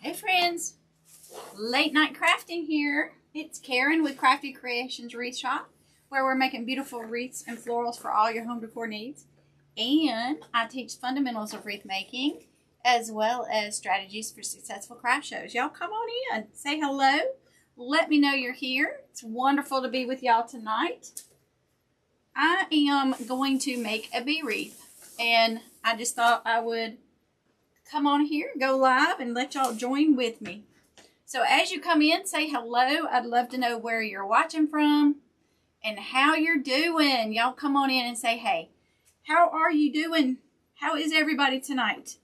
Hey friends, late night crafting here. It's Karen with Crafty Creations Wreath Shop, where we're making beautiful wreaths and florals for all your home decor needs. And I teach fundamentals of wreath making as well as strategies for successful craft shows. Y'all come on in, say hello, let me know you're here. It's wonderful to be with y'all tonight. I am going to make a bee wreath, and I just thought I would come on here, go live, and let y'all join with me. So as you come in, say hello. I'd love to know where you're watching from and how you're doing. Y'all come on in and say, hey, how are you doing? How is everybody tonight?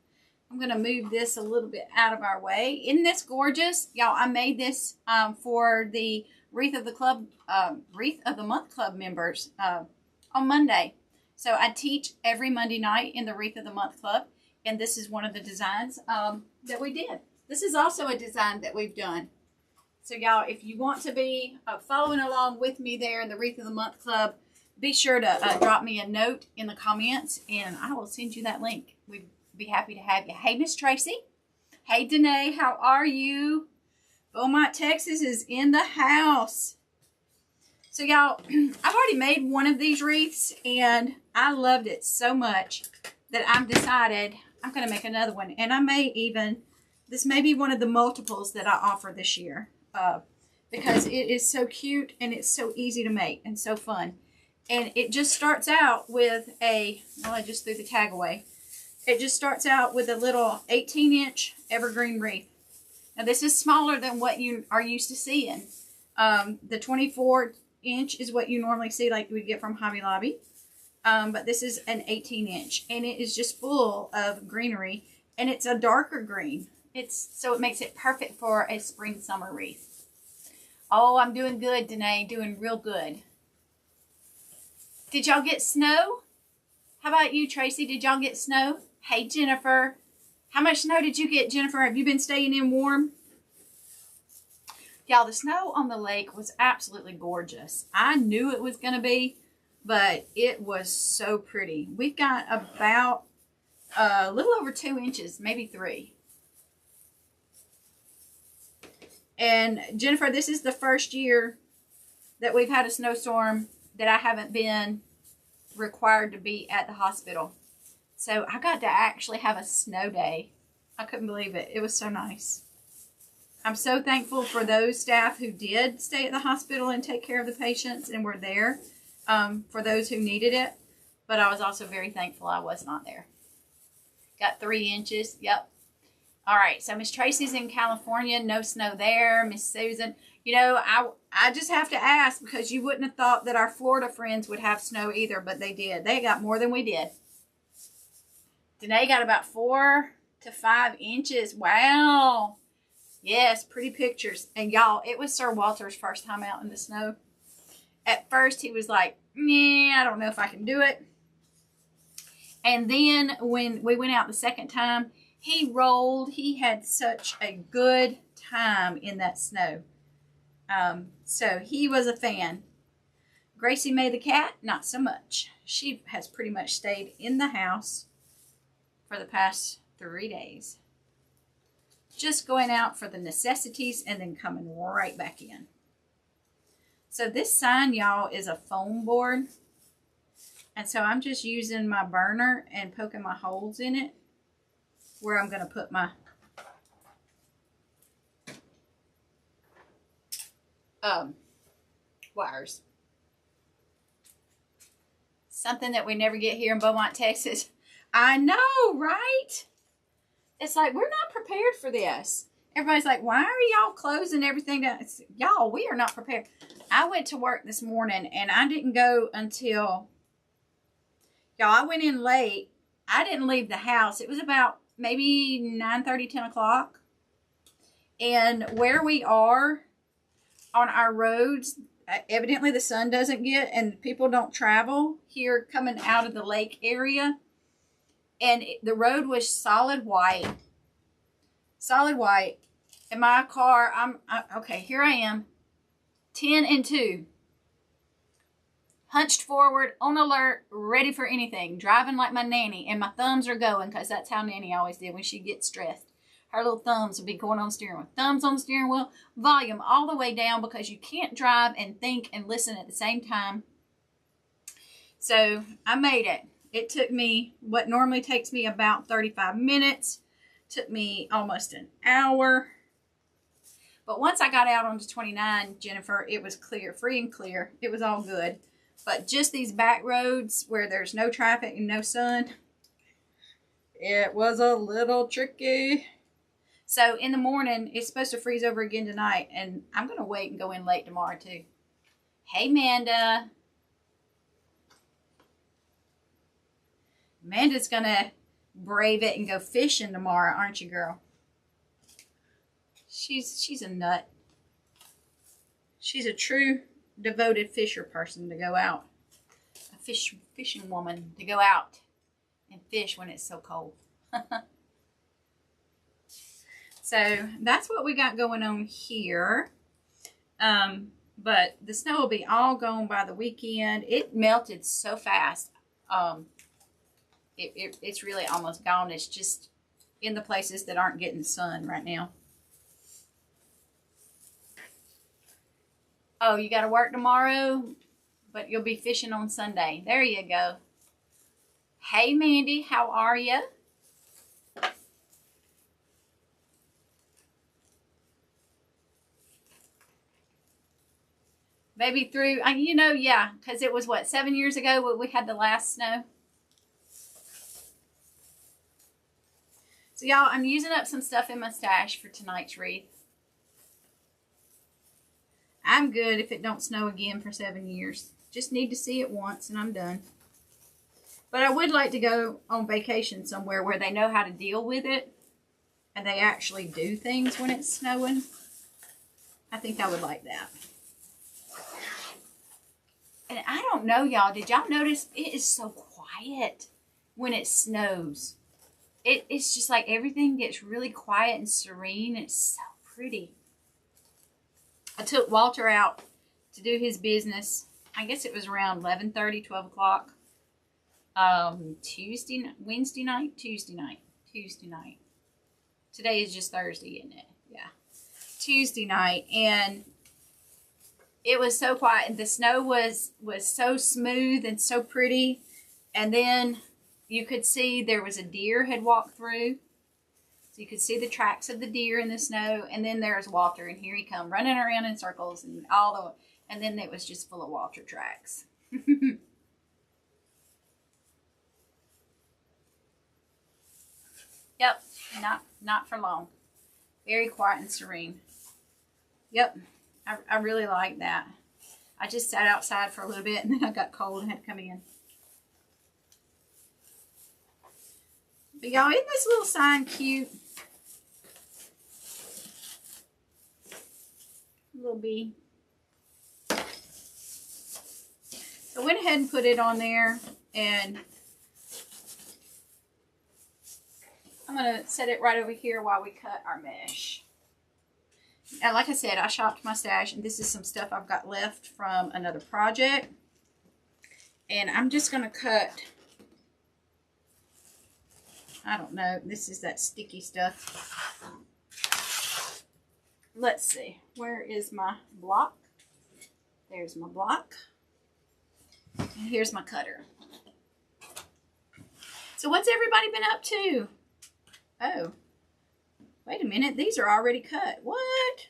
I'm going to move this a little bit out of our way. Isn't this gorgeous? Y'all, I made this for the Wreath of the Month Club members on Monday. So I teach every Monday night in the Wreath of the Month Club. And this is one of the designs that we did. This is also a design that we've done. So y'all, if you want to be following along with me there in the Wreath of the Month Club, be sure to drop me a note in the comments and I will send you that link. We'd be happy to have you. Hey, Miss Tracy. Hey, Danae, how are you? Beaumont, Texas is in the house. So y'all, I've already made one of these wreaths and I loved it so much that I've decided I'm going to make another one. And I may even, this may be one of the multiples that I offer this year. Because it is so cute and it's so easy to make and so fun. And it just starts out with a, well, I just threw the tag away. It just starts out with a little 18-inch evergreen wreath. Now this is smaller than what you are used to seeing. The 24-inch is what you normally see, like you would get from Hobby Lobby. But this is an 18-inch, and it is just full of greenery, and it's a darker green. So it makes it perfect for a spring-summer wreath. Oh, I'm doing good, Danae, doing real good. Did y'all get snow? How about you, Tracy? Did y'all get snow? Hey, Jennifer. How much snow did you get, Jennifer? Have you been staying in warm? Y'all, the snow on the lake was absolutely gorgeous. I knew it was going to be. But it was so pretty. We've got about a little over 2 inches, maybe 3. And Jennifer, this is the first year that we've had a snowstorm that I haven't been required to be at the hospital. So I got to actually have a snow day. I couldn't believe it. It was so nice. I'm so thankful for those staff who did stay at the hospital and take care of the patients and were there. For those who needed it, but I was also very thankful I was not there. Got 3 inches. Yep. All right. So Miss Tracy's in California. No snow there. Miss Susan. You know, I just have to ask because you wouldn't have thought that our Florida friends would have snow either, but they did. They got more than we did. Danae got about 4 to 5 inches. Wow. Yes, pretty pictures. And y'all, it was Sir Walter's first time out in the snow. At first, he was like, yeah, I don't know if I can do it. And then when we went out the second time, he rolled. He had such a good time in that snow. So he was a fan. Gracie May the cat, not so much. She has pretty much stayed in the house for the past 3 days. Just going out for the necessities and then coming right back in. So this sign, y'all, is a foam board. And so I'm just using my burner and poking my holes in it where I'm going to put my wires. Something that we never get here in Beaumont, Texas. I know, right? It's like, we're not prepared for this. Everybody's like, why are y'all closing everything down? Y'all, we are not prepared. I went to work this morning and I didn't go until, y'all, I went in late. I didn't leave the house. It was about maybe 9:30, 10 o'clock. And where we are on our roads, evidently the sun doesn't get and people don't travel here coming out of the lake area. And the road was solid white. Solid white. In my car, okay, here I am. 10 and 2. Hunched forward, on alert, ready for anything. Driving like my nanny. And my thumbs are going because that's how Nanny always did when she gets stressed. Her little thumbs would be going on the steering wheel. Thumbs on the steering wheel, volume all the way down because you can't drive and think and listen at the same time. So I made it. It took me what normally takes me about 35 minutes. Took me almost an hour. But once I got out onto 29, Jennifer, it was clear, free and clear. It was all good. But just these back roads where there's no traffic and no sun, it was a little tricky. So in the morning, it's supposed to freeze over again tonight. And I'm going to wait and go in late tomorrow too. Hey, Amanda. Amanda's going to brave it and go fishing tomorrow, aren't you, girl? She's a nut. She's a true devoted fisher person to go out. A fishing woman to go out and fish when it's so cold. So that's what we got going on here. But the snow will be all gone by the weekend. It melted so fast. It's really almost gone. It's just in the places that aren't getting sun right now. Oh, you got to work tomorrow, but you'll be fishing on Sunday. There you go. Hey, Mandy, how are you? Maybe through, you know, yeah, because it was, what, 7 years ago when we had the last snow? So, y'all, I'm using up some stuff in my stash for tonight's wreath. I'm good if it don't snow again for 7 years. Just need to see it once and I'm done. But I would like to go on vacation somewhere where they know how to deal with it and they actually do things when it's snowing. I think I would like that. And I don't know, y'all. Did y'all notice it is so quiet when it snows? It's just like everything gets really quiet and serene. It's so pretty. I took Walter out to do his business. I guess it was around 11:30, 12 o'clock. Tuesday night. Today is just Thursday, isn't it? Yeah. Tuesday night. And it was so quiet. The snow was so smooth and so pretty. And then you could see there was a deer had walked through. So you could see the tracks of the deer in the snow. And then there's Walter. And here he come running around in circles. And then it was just full of Walter tracks. Yep. Not for long. Very quiet and serene. Yep. I really like that. I just sat outside for a little bit and then I got cold and had to come in. But y'all, isn't this little sign cute? Little bee. So I went ahead and put it on there, and I'm going to set it right over here while we cut our mesh. And like I said, I shopped my stash, and this is some stuff I've got left from another project. And I'm just going to cut, I don't know, this is that sticky stuff. Let's see, where is my block? There's my block. And here's my cutter. So what's everybody been up to? Oh, wait a minute, these are already cut. What?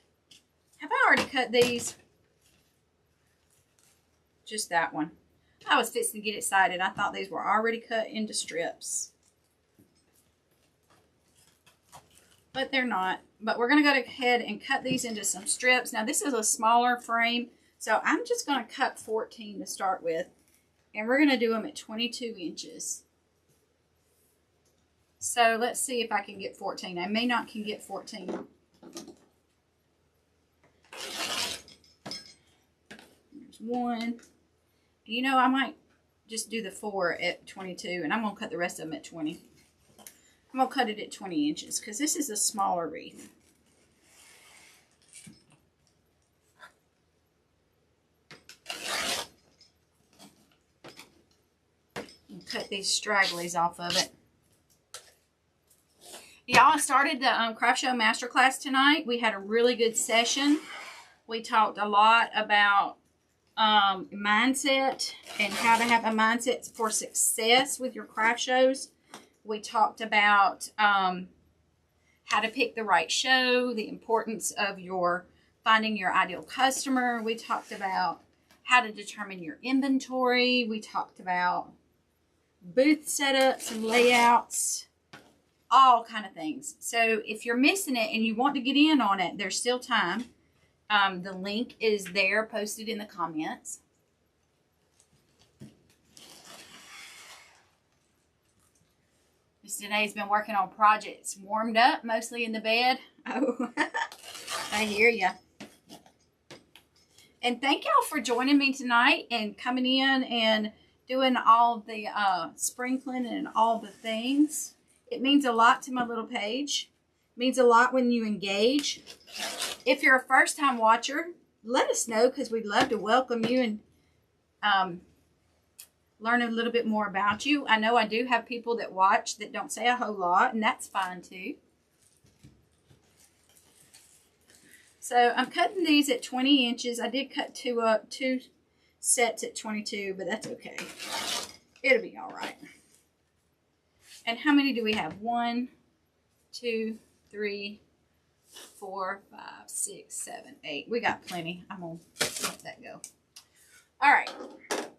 Have I already cut these? Just that one. I was fixing to get excited. I thought these were already cut into strips. But they're not. But we're going to go ahead and cut these into some strips. Now this is a smaller frame, so I'm just going to cut 14 to start with. And we're going to do them at 22 inches. So let's see if I can get 14. I may not can get 14. There's one. You know, I might just do the 4 at 22, and I'm going to cut the rest of them at 20. I'm going to cut it at 20 inches because this is a smaller wreath. And cut these stragglies off of it. Y'all, I started the Craft Show Masterclass tonight. We had a really good session. We talked a lot about mindset and how to have a mindset for success with your craft shows. We talked about how to pick the right show, the importance of finding your ideal customer. We talked about how to determine your inventory. We talked about booth setups and layouts, all kind of things. So if you're missing it and you want to get in on it, there's still time. The link is there, posted in the comments. Miss Danae's been working on projects, warmed up, mostly in the bed. Oh, I hear ya. And thank y'all for joining me tonight and coming in and doing all the sprinkling and all the things. It means a lot to my little page. It means a lot when you engage. If you're a first-time watcher, let us know, because we'd love to welcome you and learn a little bit more about you. I know I do have people that watch that don't say a whole lot, and that's fine too. So I'm cutting these at 20 inches. I did cut two sets at 22, but that's okay. It'll be all right. And how many do we have? 1, 2, 3, 4, 5, 6, 7, 8. We got plenty. I'm going to let that go. All right.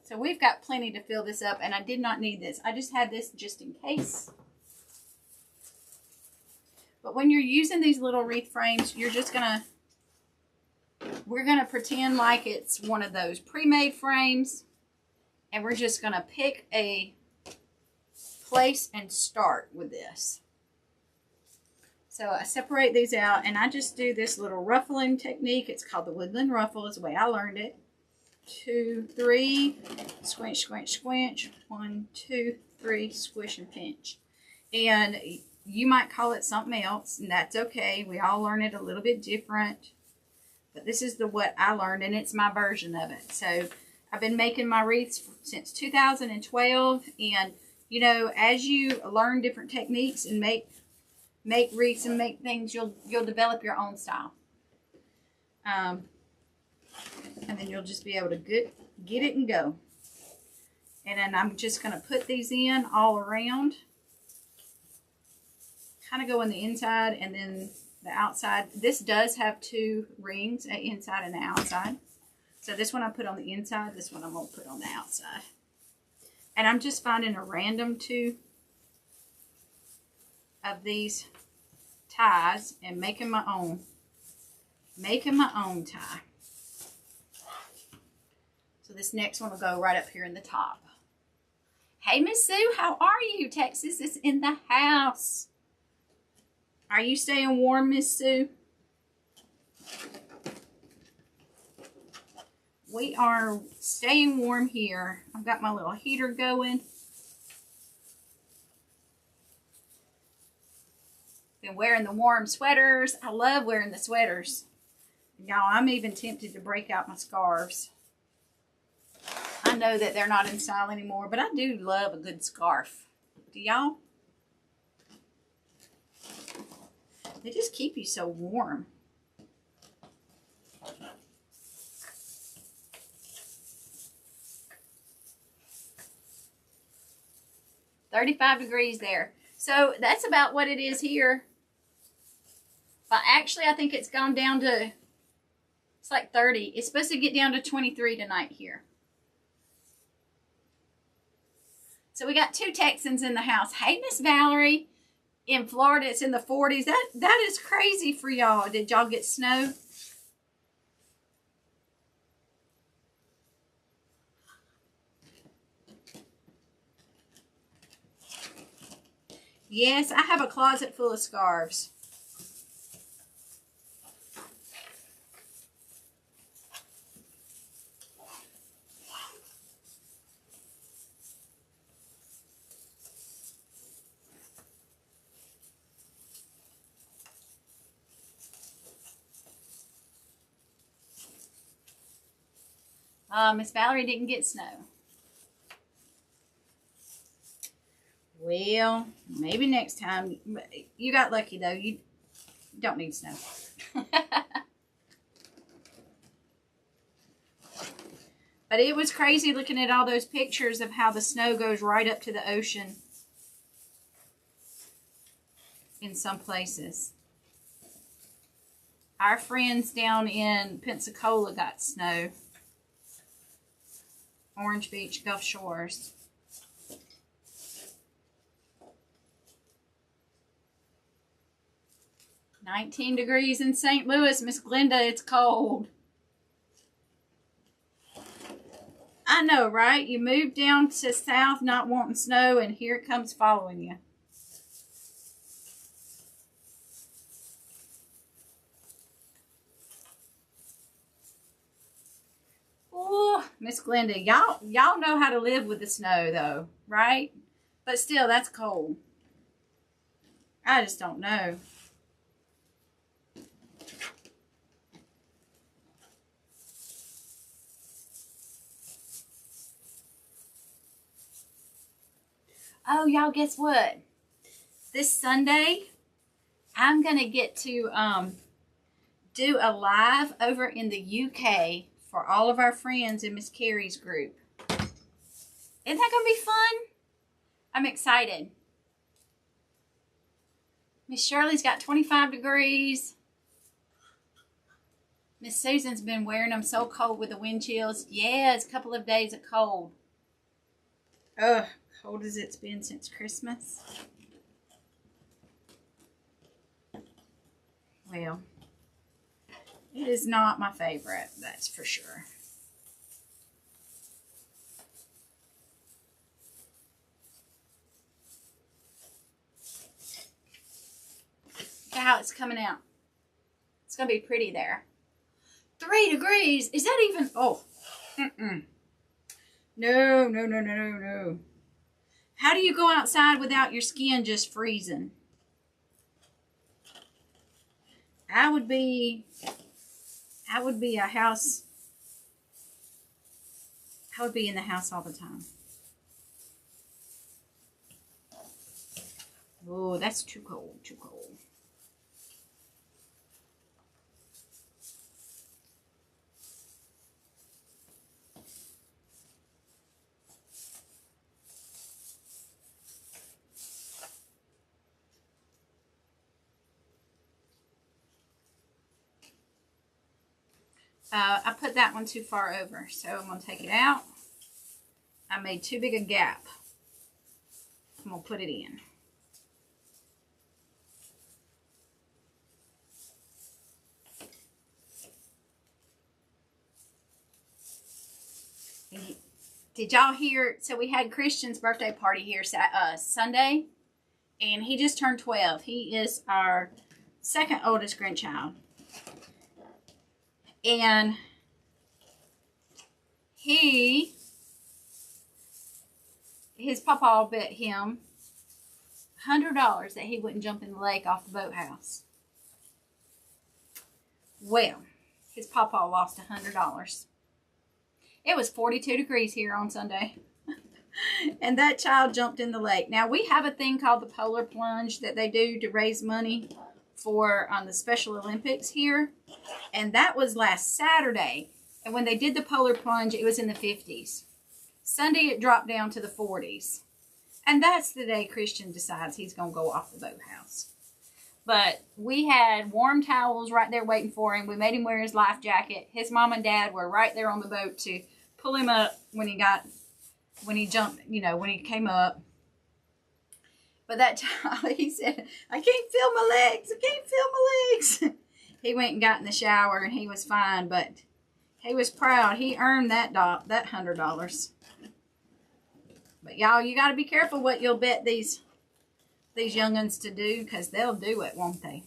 So we've got plenty to fill this up, and I did not need this. I just had this just in case. But when you're using these little wreath frames, you're just going to, we're going to pretend like it's one of those pre-made frames, and we're just going to pick a place and start with this. So I separate these out, and I just do this little ruffling technique. It's called the woodland ruffle. It's the way I learned it. 2, 3, squinch, squinch, squinch. 1, 2, 3, squish and pinch. And you might call it something else, and that's okay. We all learn it a little bit different. But this is what I learned, and it's my version of it. So I've been making my wreaths since 2012, and you know, as you learn different techniques and make wreaths and make things, you'll develop your own style. And then you'll just be able to get it and go. And then I'm just going to put these in all around. Kind of go on the inside and then the outside. This does have 2 rings, an inside and an outside. So this one I put on the inside, this one I'm going to put on the outside. And I'm just finding a random 2 of these ties and making my own. Making my own tie. So this next one will go right up here in the top. Hey, Miss Sue, how are you? Texas is in the house. Are you staying warm, Miss Sue? We are staying warm here. I've got my little heater going. Been wearing the warm sweaters. I love wearing the sweaters. Y'all, I'm even tempted to break out my scarves. I know that they're not in style anymore, but I do love a good scarf. Do y'all? They just keep you so warm. $35 degrees there. So that's about what it is here. But actually, I think it's gone down to, it's like 30. It's supposed to get down to 23 tonight here. So we got 2 Texans in the house. Hey, Miss Valerie. In Florida, it's in the 40s. That is crazy for y'all. Did y'all get snow? Yes, I have a closet full of scarves. Miss Valerie didn't get snow. Well, maybe next time. You got lucky, though. You don't need snow. But it was crazy looking at all those pictures of how the snow goes right up to the ocean in some places. Our friends down in Pensacola got snow. Orange Beach, Gulf Shores. "19 degrees in St. Louis, Miss Glenda. It's cold." I know, right? You moved down to south not wanting snow, and here it comes following you. Oh, Miss Glenda, y'all know how to live with the snow, though, right? But still, that's cold. I just don't know. Oh, y'all, guess what? This Sunday, I'm going to get to do a live over in the UK for all of our friends in Miss Carrie's group. Isn't that going to be fun? I'm excited. Miss Shirley's got 25 degrees. Miss Susan's been wearing them so cold with the wind chills. Yeah, it's a couple of days of cold. Ugh. Cold as it's been since Christmas. Well, it is not my favorite, that's for sure. Look at how it's coming out. It's going to be pretty there. 3 degrees. Is that even? Oh. No, no, no, no, no, no. How do you go outside without your skin just freezing? I would be a house. I would be in the house all the time. Oh, that's too cold, too cold. I put that one too far over, so I'm going to take it out. I made too big a gap. I'm going to put it in. Did y'all hear? So we had Christian's birthday party here Sunday, and he just turned 12. He is our second oldest grandchild. And his papa bet him $100 that he wouldn't jump in the lake off the boathouse. Well, his papa lost $100. It was 42 degrees here on Sunday. And that child jumped in the lake. Now, we have a thing called the polar plunge that they do to raise money for the Special Olympics here. And that was last Saturday. And when they did the polar plunge, it was in the 50s. Sunday, it dropped down to the 40s. And that's the day Christian decides he's going to go off the boathouse. But we had warm towels right there waiting for him. We made him wear his life jacket. His mom and dad were right there on the boat to pull him up when he jumped, when he came up. But that child, he said, "I can't feel my legs. I can't feel my legs." He went and got in the shower and he was fine, but he was proud. He earned that $100. But y'all, you got to be careful what you'll bet these young'uns to do, because they'll do it, won't they?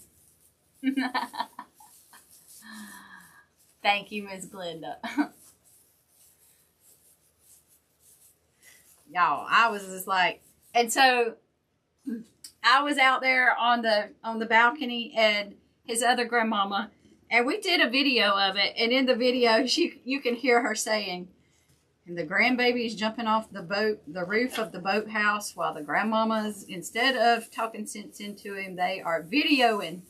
Thank you, Miss Glenda. Y'all, I was just like, and so I was out there on the balcony and his other grandmama, and we did a video of it, and in the video you can hear her saying, And the grandbaby's jumping off the roof of the boathouse, while the grandmamas, instead of talking sense into him, they are videoing.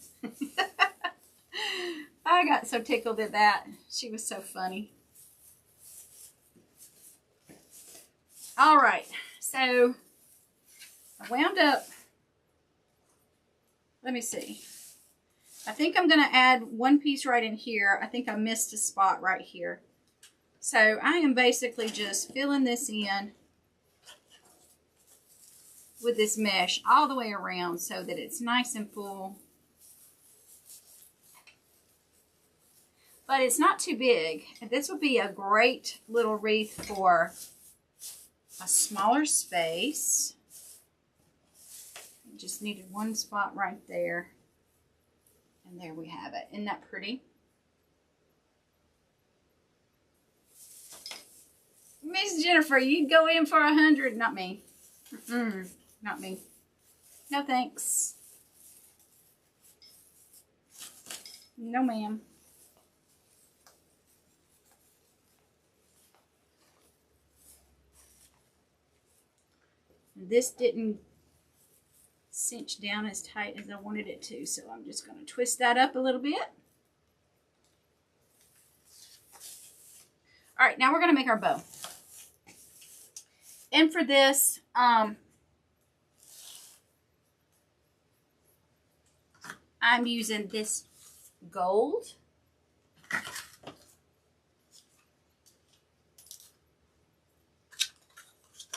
I got so tickled at that. She was so funny. All right, so I wound up, let me see. I think I'm going to add one piece right in here. I think I missed a spot right here. So I am basically just filling this in with this mesh all the way around so that it's nice and full. But it's not too big. This would be a great little wreath for a smaller space. Just needed one spot right there. And there we have it. Isn't that pretty? Miss Jennifer, you'd go in for 100. Not me. Not me. No thanks. No ma'am. This didn't cinch down as tight as I wanted it to, so I'm just going to twist that up a little bit. All right, now we're going to make our bow. And for this, I'm using this gold.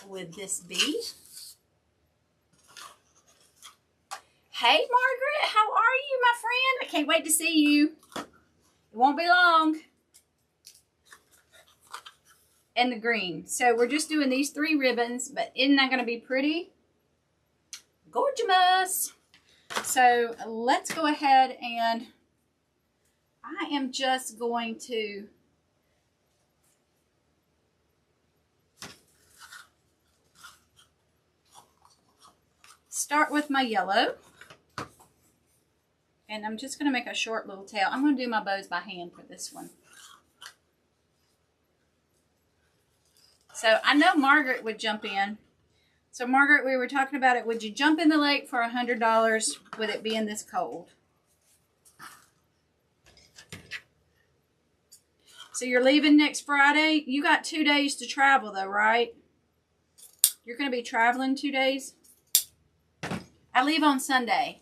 With this bead. Hey, Margaret, how are you, my friend? I can't wait to see you. It won't be long. And the green. So we're just doing these 3 ribbons, but isn't that going to be pretty? Gorgeous. So let's go ahead and I am just going to start with my yellow. And I'm just going to make a short little tail. I'm going to do my bows by hand for this one. So I know Margaret would jump in. So Margaret, we were talking about it. Would you jump in the lake for $100 with it being this cold? So you're leaving next Friday. You got 2 days to travel though, right? You're going to be traveling 2 days? I leave on Sunday.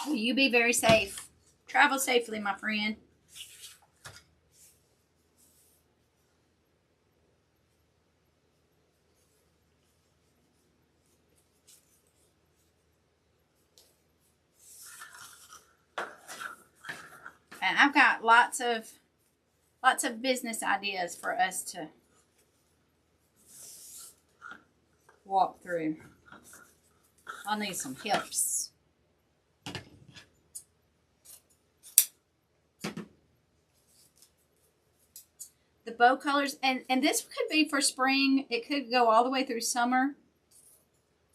Well, you be very safe. Travel safely, my friend. And I've got lots of business ideas for us to walk through. I'll need some helps. The bow colors, and this could be for spring. It could go all the way through summer.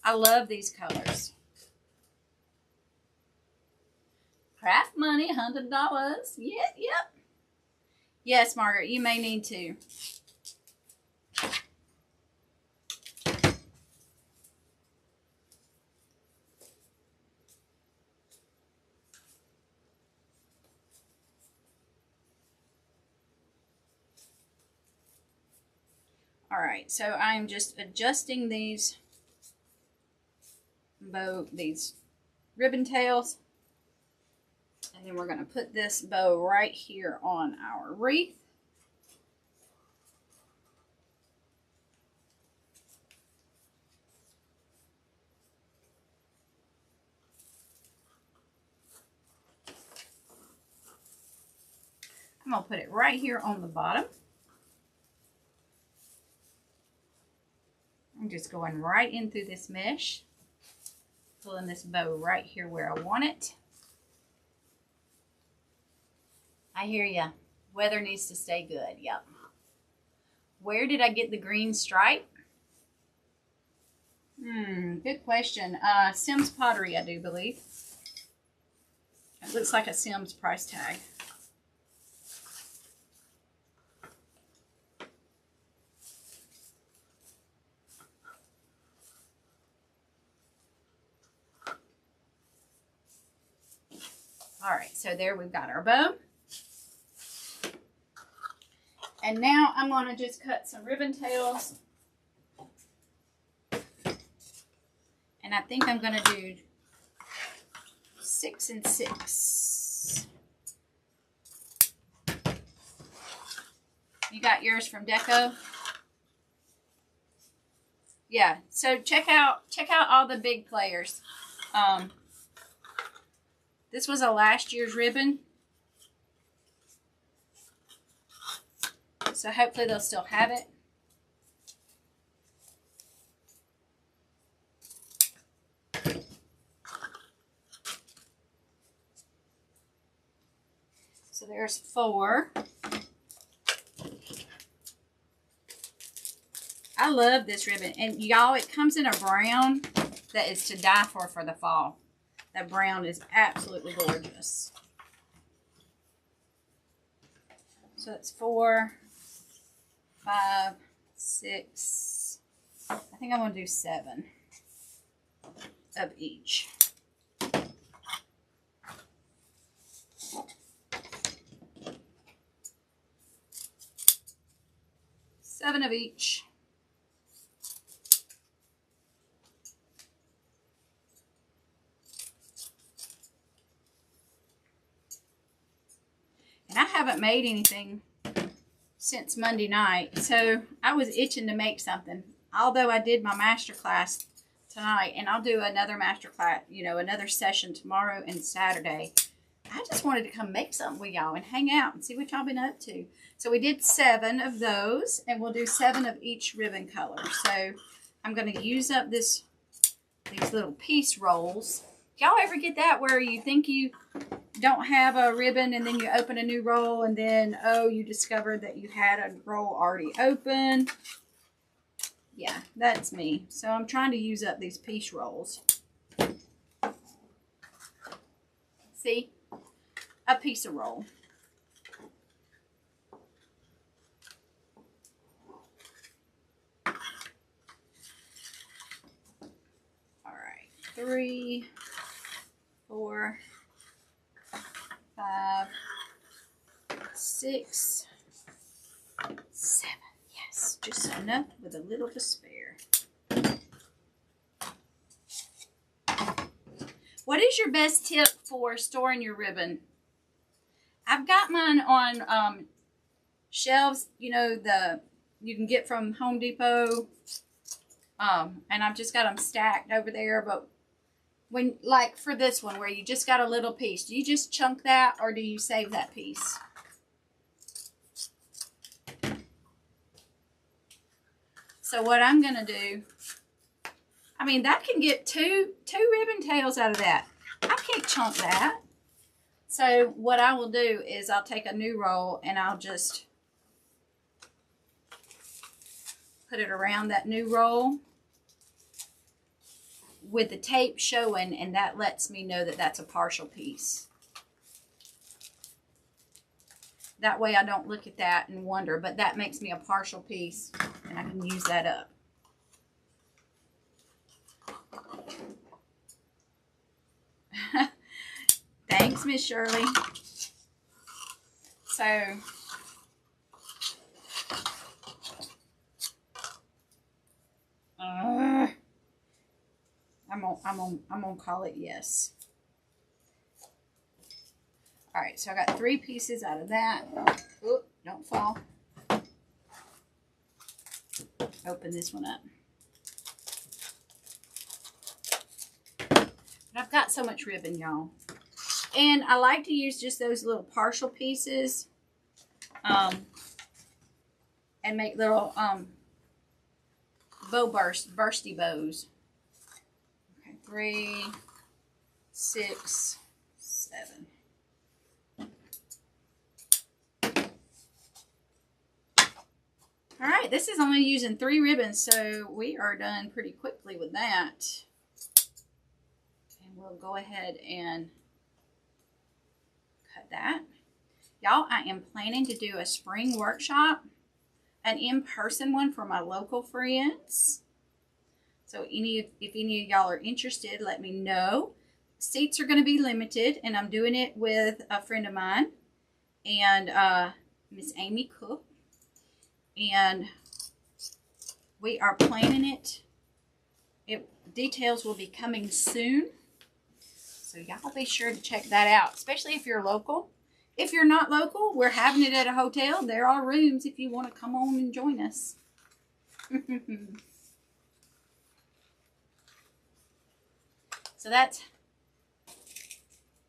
I love these colors. Craft money, $100. Yep. Yes, Margaret, you may need to. All right, so I'm just adjusting these ribbon tails. And then we're going to put this bow right here on our wreath. I'm going to put it right here on the bottom. I'm just going right in through this mesh, pulling this bow right here where I want it. I hear ya. Weather needs to stay good. Yep. Where did I get the green stripe? Good question. Sims Pottery, I do believe. It looks like a Sims price tag. All right, so there we've got our bow. And now I'm going to just cut some ribbon tails. And I think I'm going to do 6 and 6. You got yours from Deco? Yeah, so check out all the big players. This was a last year's ribbon. So hopefully they'll still have it. So there's 4. I love this ribbon. And y'all, it comes in a brown that is to die for the fall. That brown is absolutely gorgeous. So it's 4, 5, 6. I think I'm going to do 7 of each. Seven of each. And I haven't made anything since Monday night, so I was itching to make something. Although I did my master class tonight, and I'll do another master class, you know, another session tomorrow and Saturday. I just wanted to come make something with y'all and hang out and see what y'all been up to. So we did 7 of those, and we'll do 7 of each ribbon color. So I'm going to use up these little piece rolls. Y'all ever get that where you think you don't have a ribbon and then you open a new roll and then, oh, you discovered that you had a roll already open? Yeah, that's me. So I'm trying to use up these piece rolls. See? A piece of roll. All right, 3, 4, 5, 6, 7. Yes, just enough with a little to spare. What is your best tip for storing your ribbon? I've got mine on shelves, you know, you can get from Home Depot. And I've just got them stacked over there. But when, like for this one where you just got a little piece, do you just chunk that or do you save that piece? So what I'm going to do, I mean, that can get two ribbon tails out of that. I can't chunk that. So what I will do is I'll take a new roll and I'll just put it around that new roll with the tape showing, and that lets me know that that's a partial piece. That way I don't look at that and wonder, but that makes me a partial piece and I can use that up. Thanks, Miss Shirley. So, I'm gonna call it yes. All right, so I got 3 pieces out of that. Oop, don't fall. Open this one up. But I've got so much ribbon, y'all. And I like to use just those little partial pieces and make little bursty bows. Okay, 3, 6, 7. All right, this is only using 3 ribbons, so we are done pretty quickly with that. And we'll go ahead and cut that. Y'all, I am planning to do a spring workshop, an in-person one for my local friends. So if any of y'all are interested, let me know. Seats are going to be limited, and I'm doing it with a friend of mine, and Miss Amy Cook. And we are planning it. Details will be coming soon. So y'all be sure to check that out, especially if you're local. If you're not local, we're having it at a hotel. There are rooms if you want to come on and join us. So that's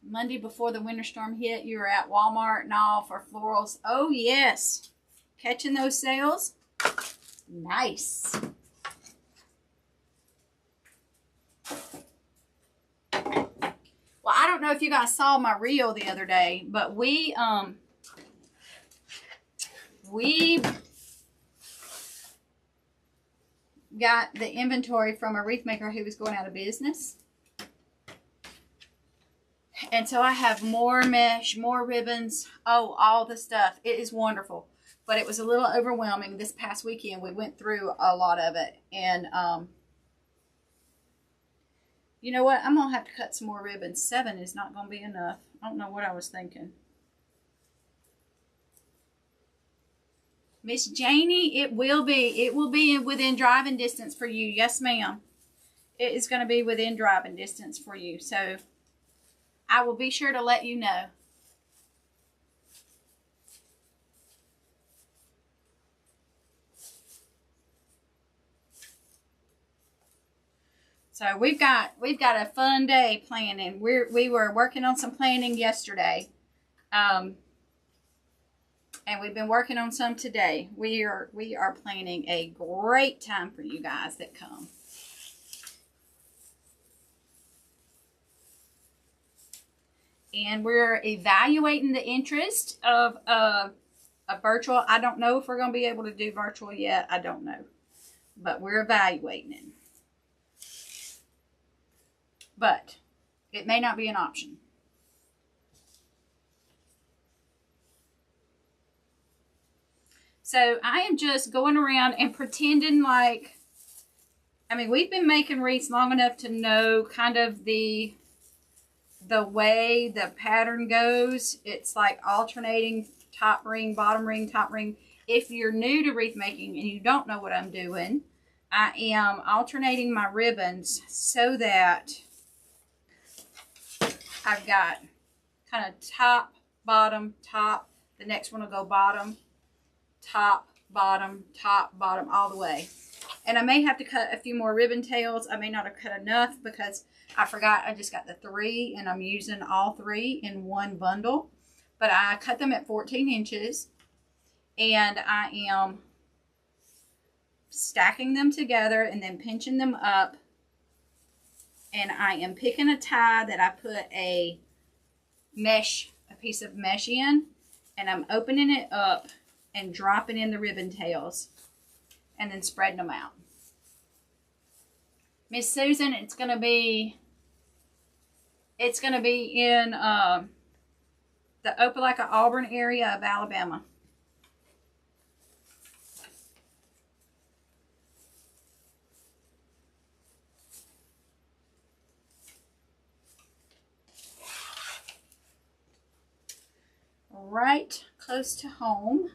Monday before the winter storm hit. You were at Walmart and all for florals. Oh, yes. Catching those sales. Nice. Well, I don't know if you guys saw my reel the other day, but we got the inventory from a wreath maker who was going out of business. And so I have more mesh, more ribbons, oh, all the stuff. It is wonderful. But it was a little overwhelming this past weekend. We went through a lot of it. And you know what? I'm going to have to cut some more ribbons. 7 is not going to be enough. I don't know what I was thinking. Miss Janie, it will be. It will be within driving distance for you. Yes, ma'am. It is going to be within driving distance for you. So I will be sure to let you know. So we've got a fun day planning. We were working on some planning yesterday. And we've been working on some today. We are planning a great time for you guys that come. And we're evaluating the interest of a virtual. I don't know if we're going to be able to do virtual yet. I don't know. But we're evaluating it. But it may not be an option. So I am just going around and pretending like, I mean, we've been making wreaths long enough to know kind of the way the pattern goes. It's like alternating top ring, bottom ring, top ring. If you're new to wreath making and you don't know what I'm doing, I am alternating my ribbons so that I've got kind of top, bottom, top. The next one will go bottom, top, bottom, all the way. And I may have to cut a few more ribbon tails. I may not have cut enough because I forgot I just got the 3 and I'm using all 3 in one bundle. But I cut them at 14 inches and I am stacking them together and then pinching them up. And I am picking a tie that I put a piece of mesh in, and I'm opening it up and dropping in the ribbon tails and then spreading them out. Miss Susan, it's gonna be in the Opelika, Auburn area of Alabama. Right close to home.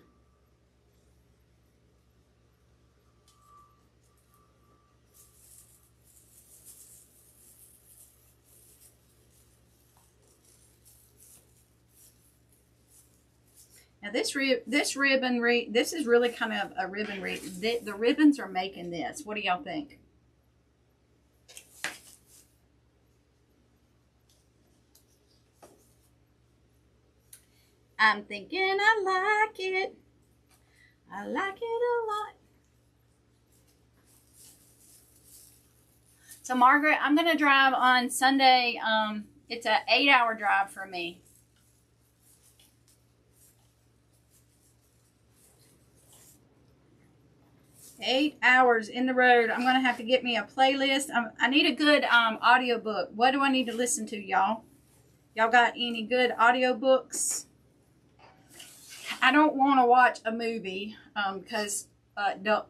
Now this ribbon wreath, this is really kind of a ribbon wreath. The ribbons are making this. What do y'all think? I'm thinking I like it. I like it a lot. So Margaret, I'm going to drive on Sunday. It's an 8-hour drive for me. 8 hours in the road. I'm going to have to get me a playlist. I need a good audio book. What do I need to listen to, y'all? Y'all got any good audio books? I don't want to watch a movie because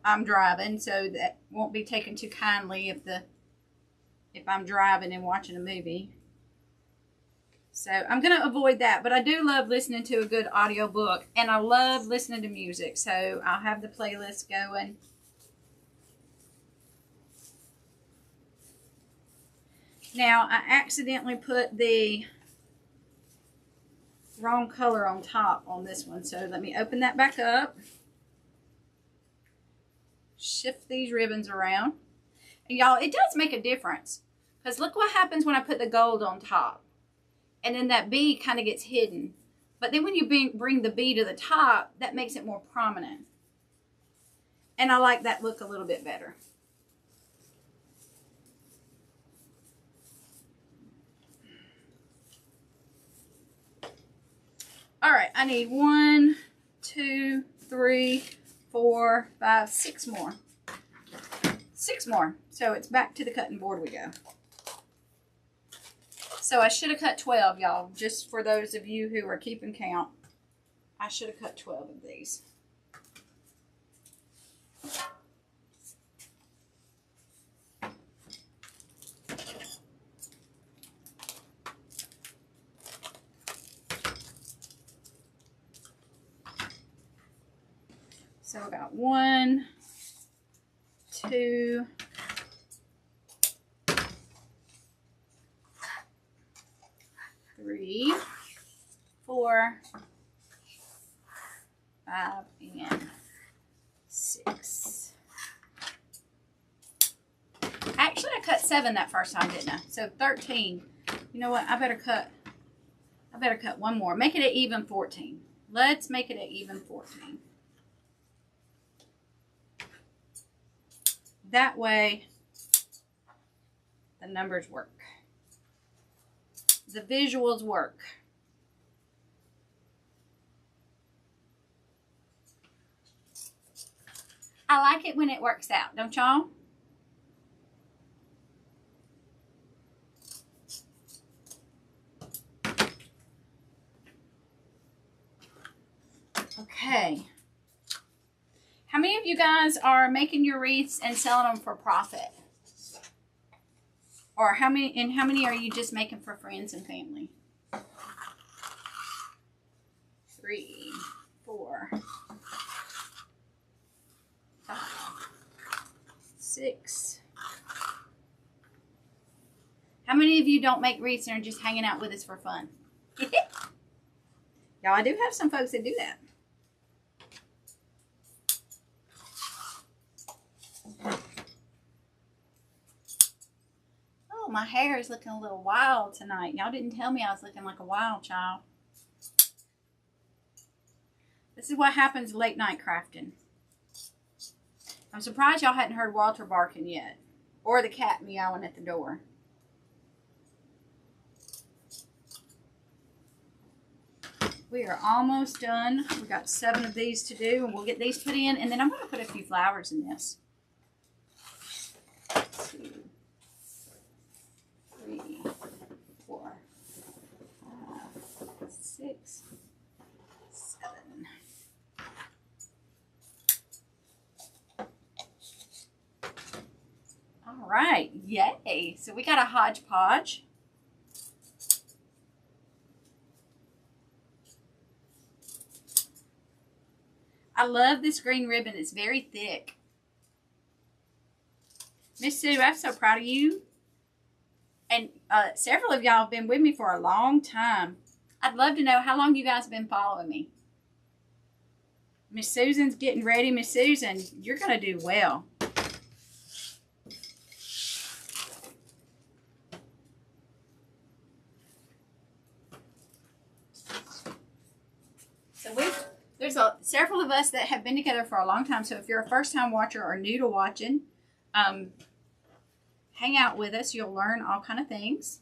I'm driving, so that won't be taken too kindly if I'm driving and watching a movie. So I'm going to avoid that, but I do love listening to a good audio book, and I love listening to music, so I'll have the playlist going. Now, I accidentally put the wrong color on top on this one, so let me open that back up. Shift these ribbons around. And y'all, it does make a difference, because look what happens when I put the gold on top. And then that bee kind of gets hidden. But then when you bring the bee to the top, that makes it more prominent. And I like that look a little bit better. All right, I need 1, 2, 3, 4, 5, 6 more. 6 more. So it's back to the cutting board we go. So I should have cut 12, y'all, just for those of you who are keeping count. I should have cut 12 of these. So I got 1, 2, 3, 4, 5, and 6. Actually, I cut 7 that first time, didn't I? So 13. You know what? I better cut one more. Make it an even 14. Let's make it an even 14. That way, the numbers work. The visuals work. I like it when it works out, don't y'all? Okay. How many of you guys are making your wreaths and selling them for profit? Or how many are you just making for friends and family? 3, 4, 5, 6. How many of you don't make wreaths and are just hanging out with us for fun? Y'all, I do have some folks that do that. Oh, my hair is looking a little wild tonight. Y'all didn't tell me I was looking like a wild child. This is what happens late night crafting. I'm surprised y'all hadn't heard Walter barking yet. Or the cat meowing at the door. We are almost done. We got 7 of these to do, and we'll get these put in, and then I'm going to put a few flowers in this. 2, 3, 4, 5, 6, 7. All right, yay! So we got a hodgepodge. I love this green ribbon. It's very thick. Miss Sue, I'm so proud of you. And several of y'all have been with me for a long time. I'd love to know how long you guys have been following me. Miss Susan's getting ready. Miss Susan, you're going to do well. So there's several of us that have been together for a long time. So if you're a first-time watcher or new to watching, hang out with us. You'll learn all kind of things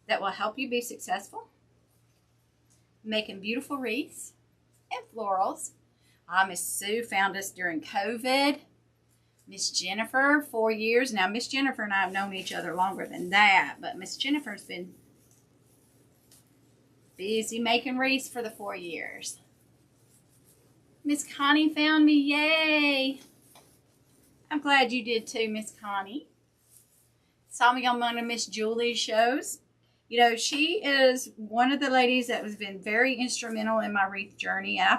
that will help you be successful, making beautiful wreaths and florals. Miss Sue found us during COVID. Miss Jennifer, 4 years. Now, Miss Jennifer and I have known each other longer than that, but Miss Jennifer's been busy making wreaths for the 4 years. Miss Connie found me. Yay! I'm glad you did too, Miss Connie. Saw me on one of Miss Julie's shows. You know, she is one of the ladies that has been very instrumental in my wreath journey. And I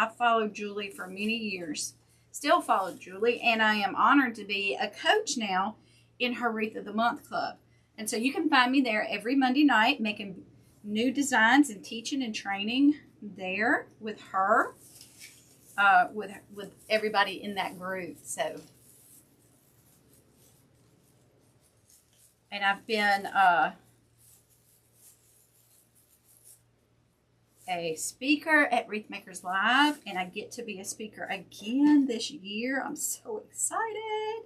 followed Julie for many years. Still follow Julie, and I am honored to be a coach now in her Wreath of the Month Club. And so you can find me there every Monday night making new designs and teaching and training there with her, with everybody in that group. So, and I've been a speaker at Wreath Makers Live, and I get to be a speaker again this year. I'm so excited.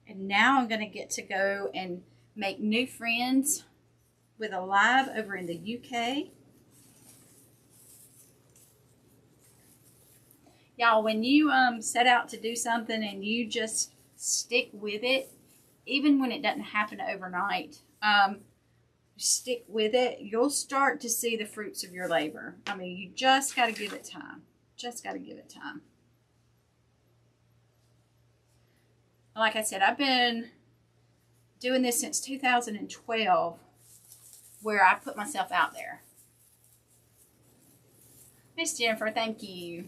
And now I'm going to get to go and make new friends with a live over in the UK. Y'all, when you set out to do something and you just stick with it, even when it doesn't happen overnight, stick with it, you'll start to see the fruits of your labor. I mean, you just got to give it time. Just got to give it time. Like I said, I've been doing this since 2012, where I put myself out there. Miss Jennifer, thank you.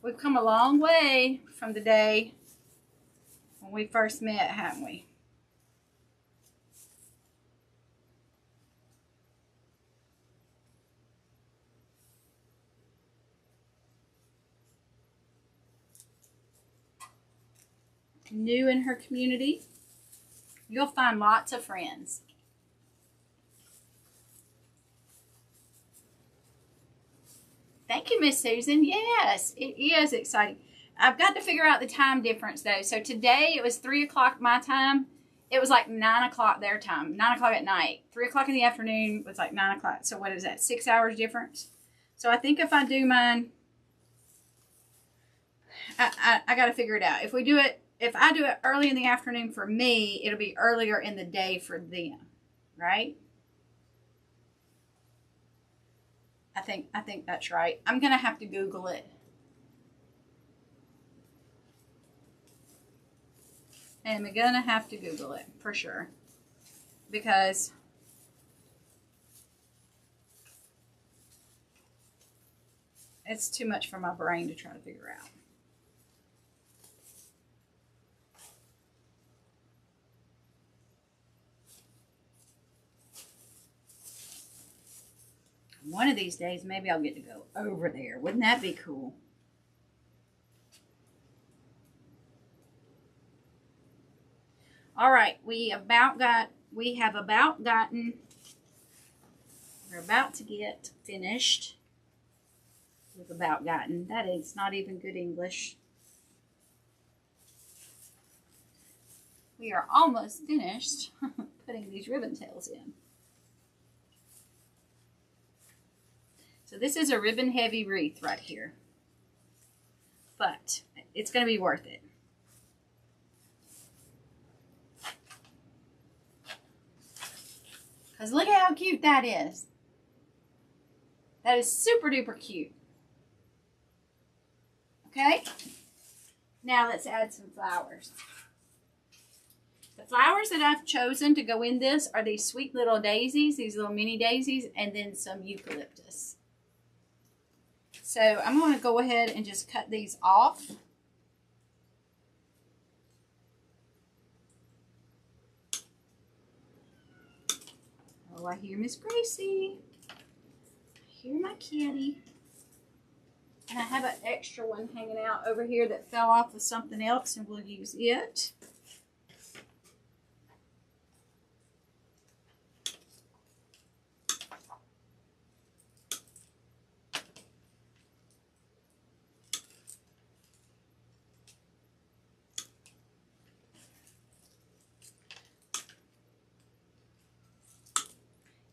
We've come a long way from the day when we first met, haven't we? New in her community, you'll find lots of friends. Thank you, Miss Susan. Yes, it is exciting. I've got to figure out the time difference though. So today it was 3 o'clock my time. It was like 9 o'clock their time, 9 o'clock at night. 3 o'clock in the afternoon was like 9 o'clock. So what is that, 6 hours difference? So I think if I do mine, I got to figure it out. If I do it early in the afternoon for me, it'll be earlier in the day for them, right? I think that's right. I'm going to have to Google it. I'm going to have to Google it for sure, because it's too much for my brain to try to figure out. One of these days, maybe I'll get to go over there. Wouldn't that be cool? All right, we're about to get finished with about gotten. That is not even good English. We are almost finished putting these ribbon tails in. So this is a ribbon heavy wreath right here, but it's going to be worth it. Because look at how cute that is. That is super duper cute. Okay, now let's add some flowers. The flowers that I've chosen to go in this are these sweet little daisies, these little mini daisies, and then some eucalyptus. So I'm going to go ahead and just cut these off. Oh, I hear Miss Gracie. I hear my kitty. And I have an extra one hanging out over here that fell off with something else, and we'll use it.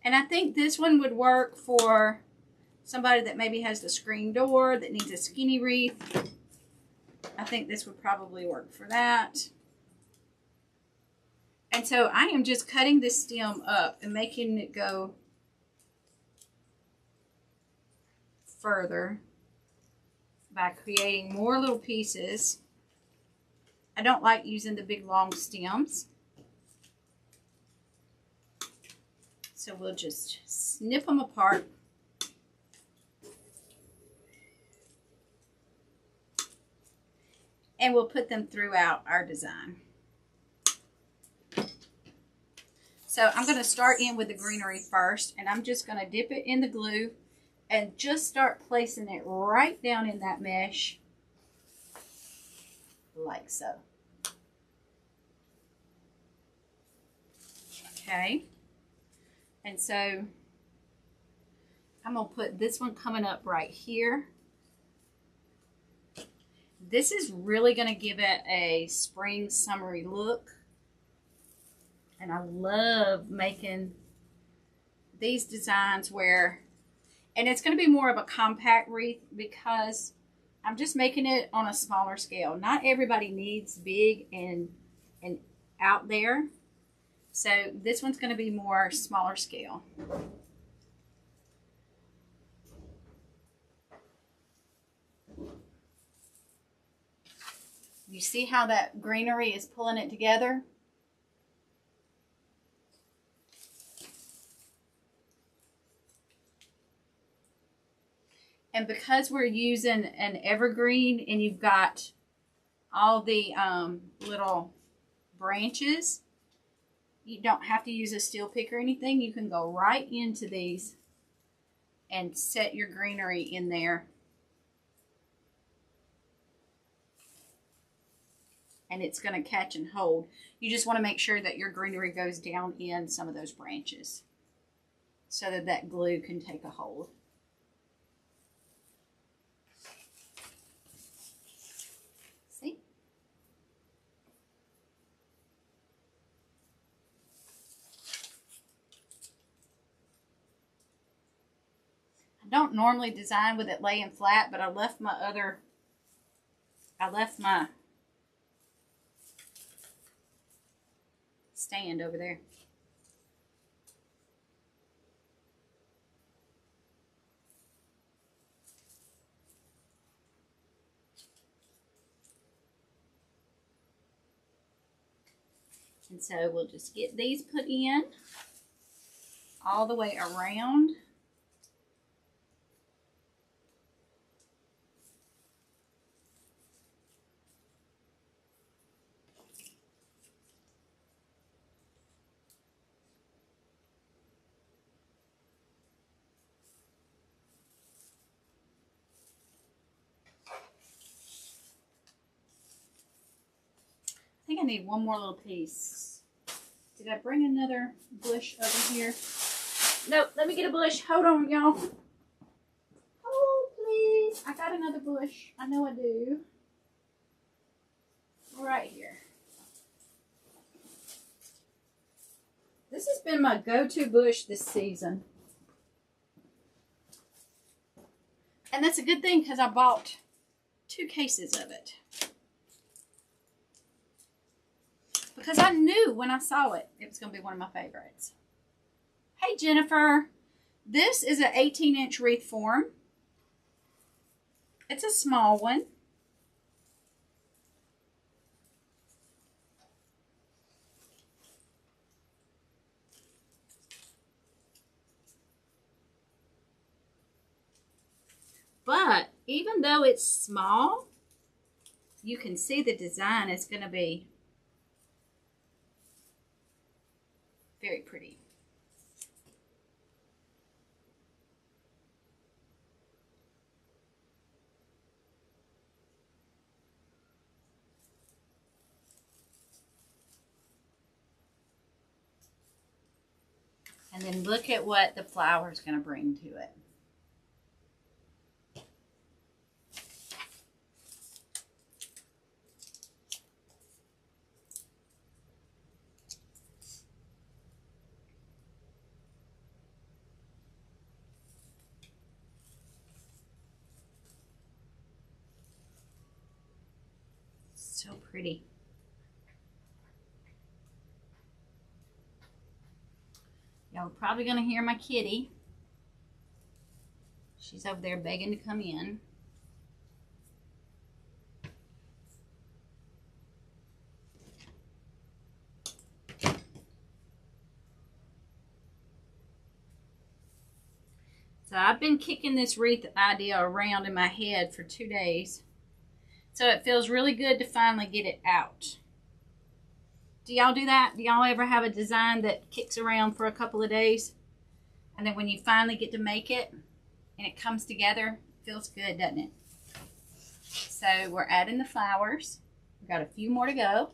And I think this one would work for somebody that maybe has the screen door that needs a skinny wreath, I think this would probably work for that. And so I am just cutting this stem up and making it go further by creating more little pieces. I don't like using the big long stems. So we'll just snip them apart. And we'll put them throughout our design. So I'm going to start in with the greenery first, and I'm just going to dip it in the glue and just start placing it right down in that mesh, like so. Okay, and so I'm going to put this one coming up right here. This is really going to give it a spring summery look. And I love making these designs where, and it's going to be more of a compact wreath because I'm just making it on a smaller scale. Not everybody needs big and out there. So this one's going to be more smaller scale. You see how that greenery is pulling it together? And because we're using an evergreen and you've got all the little branches, you don't have to use a steel pick or anything. You can go right into these and set your greenery in there. And it's going to catch and hold. You just want to make sure that your greenery goes down in some of those branches so that that glue can take a hold. See? I don't normally design with it laying flat, but I left my stand over there. And so we'll just get these put in all the way around. I think I need one more little piece. Did I bring another bush over here? Nope, let me get a bush. Hold on, y'all. Oh, please. I got another bush. I know I do. Right here. This has been my go-to bush this season. And that's a good thing because I bought 2 cases of it. Because I knew when I saw it, it was going to be one of my favorites. Hey, Jennifer. This is an 18-inch wreath form. It's a small one. But even though it's small, you can see the design is going to be very pretty. And then look at what the flower is going to bring to it. So pretty. Y'all are probably going to hear my kitty. She's over there begging to come in. So I've been kicking this wreath idea around in my head for 2 days. So it feels really good to finally get it out. Do y'all do that? Do y'all ever have a design that kicks around for a couple of days? And then when you finally get to make it and it comes together, it feels good, doesn't it? So we're adding the flowers. We've got a few more to go.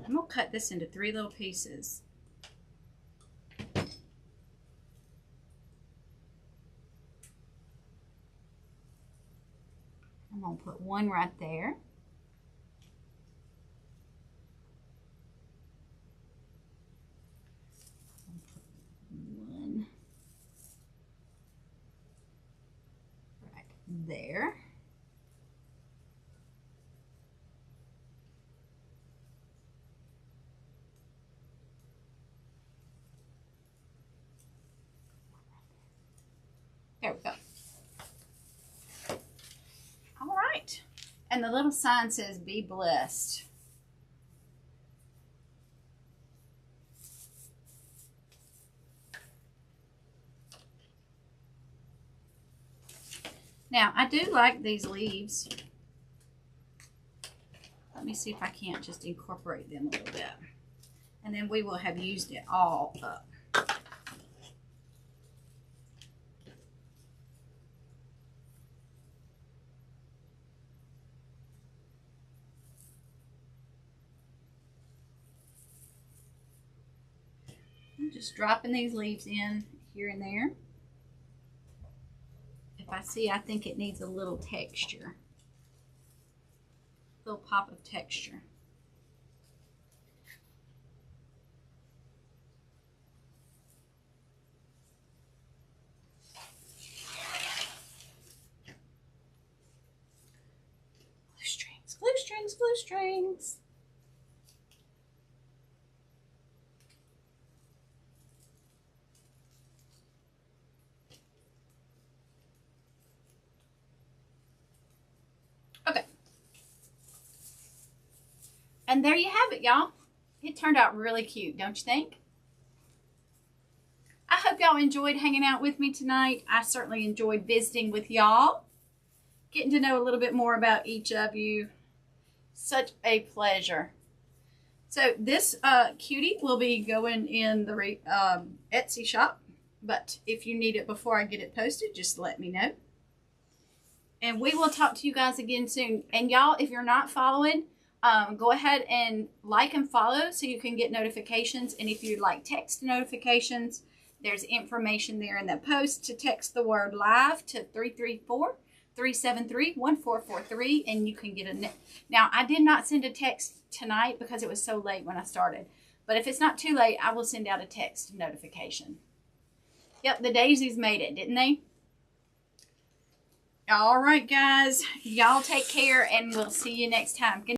I'm gonna cut this into 3 little pieces. I'm gonna put one right there. One right there. There we go. All right. And the little sign says, "Be blessed." Now, I do like these leaves. Let me see if I can't just incorporate them a little bit. And then we will have used it all up. I'm just dropping these leaves in here and there. If I see, I think it needs a little texture. A little pop of texture. Glue strings, glue strings, glue strings. Okay. And there you have it, y'all. It turned out really cute, don't you think? I hope y'all enjoyed hanging out with me tonight. I certainly enjoyed visiting with y'all, getting to know a little bit more about each of you. Such a pleasure. So this cutie will be going in the Etsy shop, but if you need it before I get it posted, just let me know. And we will talk to you guys again soon. And y'all, if you're not following, go ahead and like and follow so you can get notifications. And if you'd like text notifications, there's information there in the post to text the word live to 334-373-1443 and you can get a Now, I did not send a text tonight because it was so late when I started. But if it's not too late, I will send out a text notification. Yep, the daisies made it, didn't they? All right, guys. Y'all take care and we'll see you next time. Good